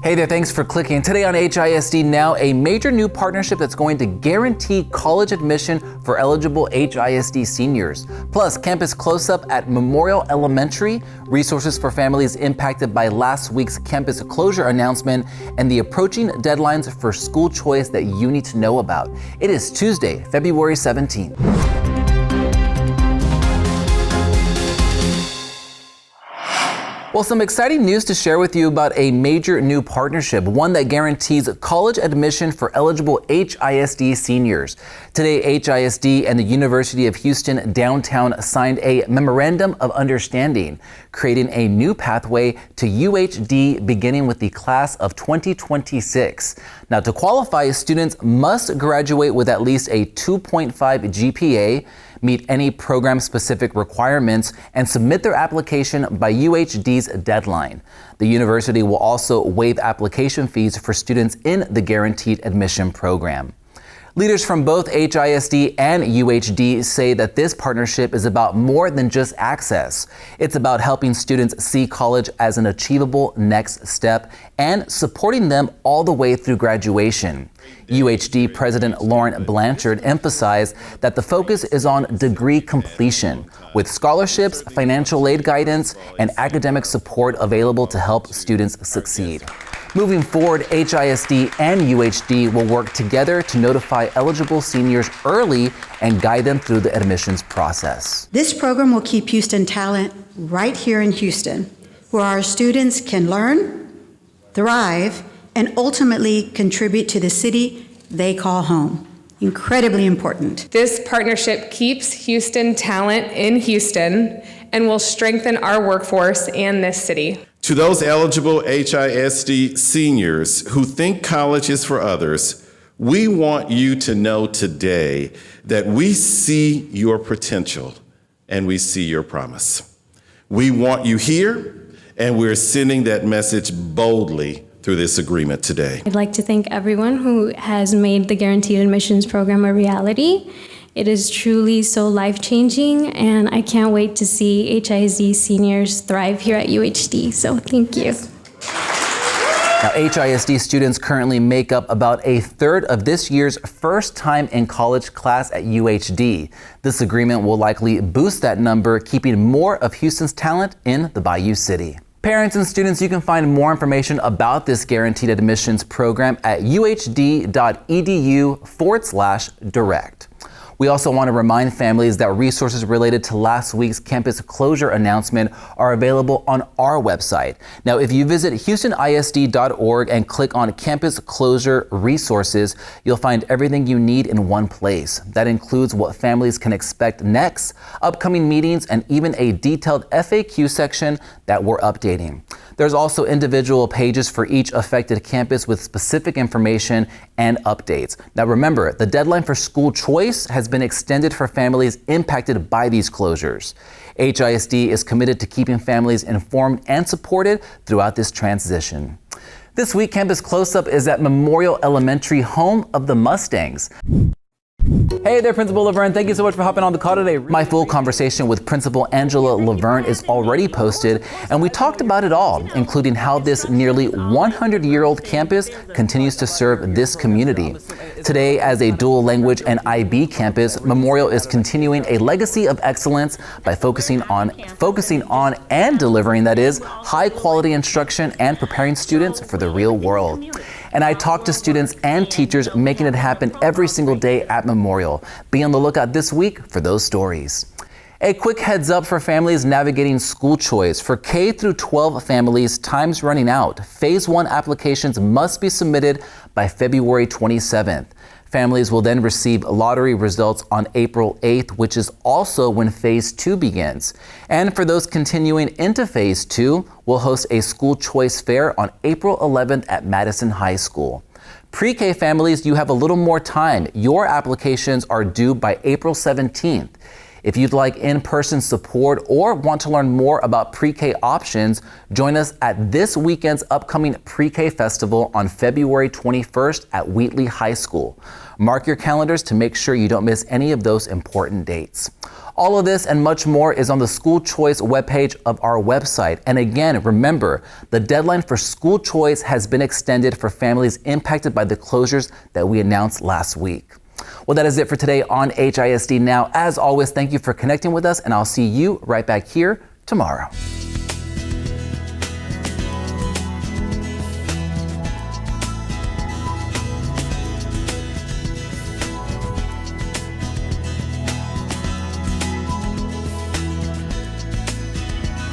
Hey there, thanks for clicking. Today on HISD Now, a major new partnership that's going to guarantee college admission for eligible HISD seniors. Plus, campus close-up at Memorial Elementary, resources for families impacted by last week's campus closure announcement, and the approaching deadlines for school choice that you need to know about. It is Tuesday, February 17th. Well, some exciting news to share with you about a major new partnership, one that guarantees college admission for eligible HISD seniors. Today, HISD and the University of Houston downtown signed a memorandum of understanding, creating a new pathway to UHD beginning with the class of 2026. Now, to qualify, students must graduate with at least a 2.5 GPA, meet any program-specific requirements, and submit their application by UHD's deadline. The university will also waive application fees for students in the guaranteed admission program. Leaders from both HISD and UHD say that this partnership is about more than just access. It's about helping students see college as an achievable next step and supporting them all the way through graduation. UHD President Lauren Blanchard emphasized that the focus is on degree completion, with scholarships, financial aid guidance, and academic support available to help students succeed. Moving forward, HISD and UHD will work together to notify eligible seniors early and guide them through the admissions process. This program will keep Houston talent right here in Houston, where our students can learn, thrive, and ultimately contribute to the city they call home. Incredibly important. This partnership keeps Houston talent in Houston and will strengthen our workforce and this city. To those eligible HISD seniors who think college is for others, we want you to know today that we see your potential and we see your promise. We want you here, and we're sending that message boldly through this agreement today. I'd like to thank everyone who has made the Guaranteed Admissions Program a reality. It is truly so life-changing, and I can't wait to see HISD seniors thrive here at UHD, so thank you. Now, HISD students currently make up about a third of this year's first time in college class at UHD. This agreement will likely boost that number, keeping more of Houston's talent in the Bayou City. Parents and students, you can find more information about this guaranteed admissions program at uhd.edu/direct. We also want to remind families that resources related to last week's campus closure announcement are available on our website. Now, if you visit houstonisd.org and click on Campus Closure Resources, you'll find everything you need in one place. That includes what families can expect next, upcoming meetings, and even a detailed FAQ section that we're updating. There's also individual pages for each affected campus with specific information and updates. Now remember, the deadline for school choice has been extended for families impacted by these closures. HISD is committed to keeping families informed and supported throughout this transition. This week, Campus Close-Up is at Memorial Elementary, home of the Mustangs. Hey there, Principal Laverne. Thank you so much for hopping on the call today. My full conversation with Principal Angela Laverne is already posted, and we talked about it all, including how this nearly 100-year-old campus continues to serve this community. Today, as a dual language and IB campus, Memorial is continuing a legacy of excellence by focusing on and delivering, that is, high-quality instruction and preparing students for the real world. And I talk to students and teachers making it happen every single day at Memorial. Be on the lookout this week for those stories. A quick heads up for families navigating school choice. For K through 12 families, time's running out. Phase 1 applications must be submitted by February 27th. Families will then receive lottery results on April 8th, which is also when Phase 2 begins. And for those continuing into Phase 2, we'll host a school choice fair on April 11th at Madison High School. Pre-K families, you have a little more time. Your applications are due by April 17th. If you'd like in-person support or want to learn more about pre-K options, join us at this weekend's upcoming Pre-K Festival on February 21st at Wheatley High School. Mark your calendars to make sure you don't miss any of those important dates. All of this and much more is on the School Choice webpage of our website. And again, remember, the deadline for School Choice has been extended for families impacted by the closures that we announced last week. Well, that is it for today on HISD Now. As always, thank you for connecting with us, and I'll see you right back here tomorrow.